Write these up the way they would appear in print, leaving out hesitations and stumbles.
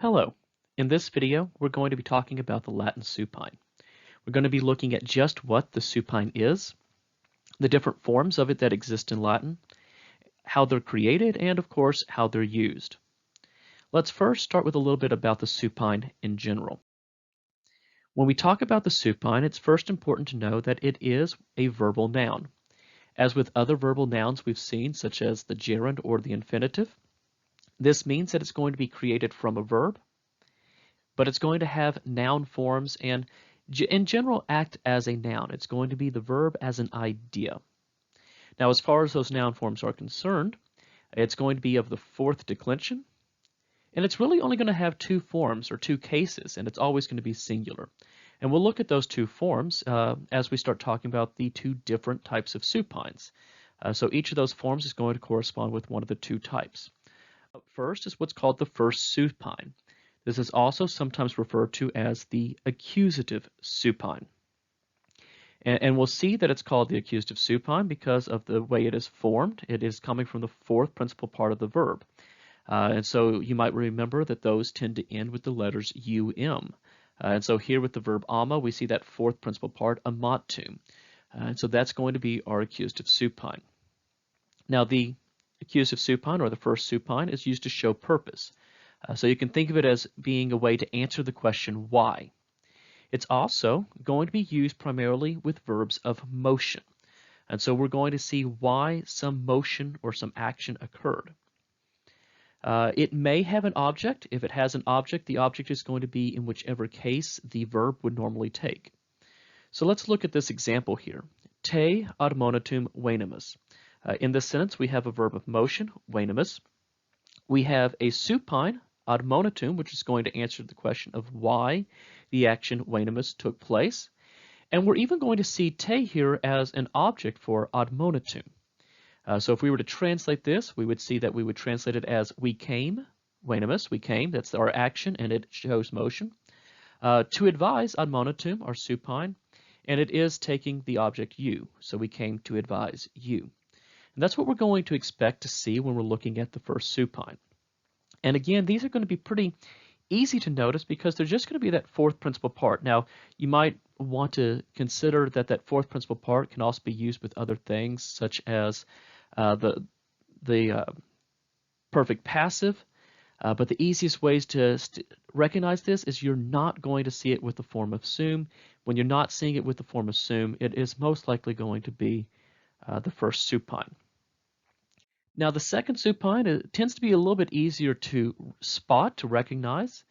Hello. In this video, we're going to be talking about the Latin supine. We're going to be looking at just what the supine is, the different forms of it that exist in Latin, how they're created, and of course, how they're used. Let's first start with a little bit about the supine in general. When we talk about the supine, it's first important to know that it is a verbal noun. As with other verbal nouns we've seen, such as the gerund or the infinitive, this means that it's going to be created from a verb, but it's going to have noun forms and in general act as a noun. It's going to be the verb as an idea. Now, as far as those noun forms are concerned, it's going to be of the fourth declension, and it's really only going to have two forms or two cases, and it's always going to be singular. And we'll look at those two forms as we start talking about the two different types of supines. So each of those forms is going to correspond with one of the two types. First is what's called the first supine. This is also sometimes referred to as the accusative supine. And we'll see that it's called the accusative supine because of the way it is formed. It is coming from the fourth principal part of the verb. And so you might remember that those tend to end with the letters um. And so here with the verb ama, we see that fourth principal part, amatum. And so that's going to be our accusative supine. Now the accusative supine, or the first supine, is used to show purpose. So you can think of it as being a way to answer the question why. It's also going to be used primarily with verbs of motion. And so we're going to see why some motion or some action occurred. It may have an object. If it has an object, the object is going to be in whichever case the verb would normally take. So let's look at this example here. Te admonitum venemus. In this sentence, we have a verb of motion, venemus. We have a supine, admonitum, which is going to answer the question of why the action venemus took place. And we're even going to see te here as an object for admonitum. So if we were to translate this, we would see that we would translate it as we came, venemus, we came, that's our action, and it shows motion. To advise, admonitum, our supine, and it is taking the object you, so we came to advise you. And that's what we're going to expect to see when we're looking at the first supine. And again, these are going to be pretty easy to notice because they're just going to be that fourth principal part. Now, you might want to consider that that fourth principal part can also be used with other things, such as the perfect passive. But the easiest ways to recognize this is you're not going to see it with the form of sum. When you're not seeing it with the form of sum, it is most likely going to be the first supine. Now the second supine tends to be a little bit easier to spot, to recognize.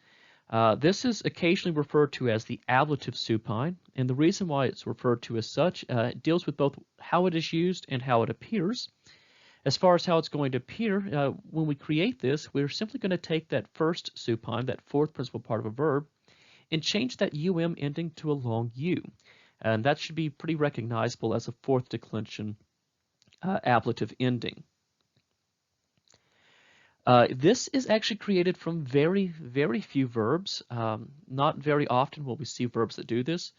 This is occasionally referred to as the ablative supine, and the reason why it's referred to as such, it deals with both how it is used and how it appears. As far as how it's going to appear, when we create this, we're simply going to take that first supine, that fourth principal part of a verb, and change that um ending to a long u. And that should be pretty recognizable as a fourth declension ablative ending. This is actually created from very, very few verbs. Not very often will we see verbs that do this.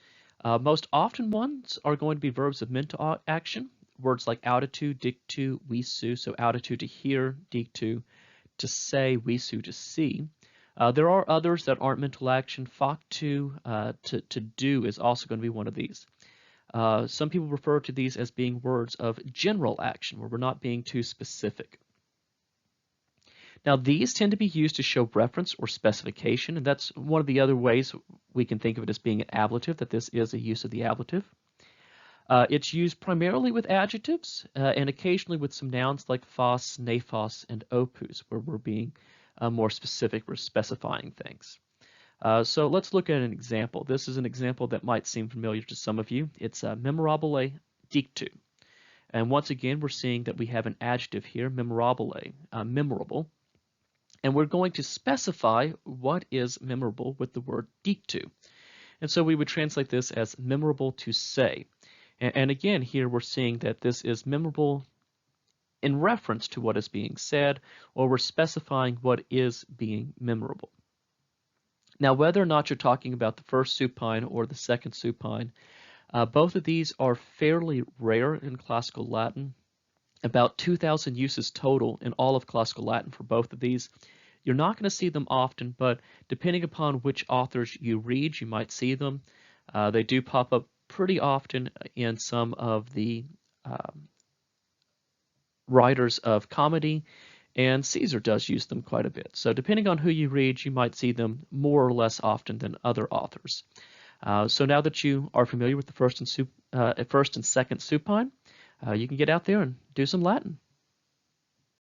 Most often ones are going to be verbs of mental action, words like audito, dictu, visu, so audito to hear, dictu to say, visu to see. There are others that aren't mental action. Factu, to do, is also going to be one of these. Some people refer to these as being words of general action, where we're not being too specific. Now these tend to be used to show reference or specification, and that's one of the other ways we can think of it as being an ablative, that this is a use of the ablative. It's used primarily with adjectives and occasionally with some nouns like phos, nephos, and opus, where we're being more specific, we're specifying things. So let's look at an example. This is an example that might seem familiar to some of you. It's memorabile dictu. And once again, we're seeing that we have an adjective here, memorabile, memorable. And we're going to specify what is memorable with the word dictu. And so we would translate this as memorable to say. And again, here we're seeing that this is memorable in reference to what is being said, or we're specifying what is being memorable. Now, whether or not you're talking about the first supine or the second supine, both of these are fairly rare in classical Latin. About 2,000 uses total in all of classical Latin for both of these. You're not going to see them often, but depending upon which authors you read, you might see them. They do pop up pretty often in some of the writers of comedy, and Caesar does use them quite a bit. So depending on who you read, you might see them more or less often than other authors. So now that you are familiar with the first and second supine, you can get out there and do some Latin.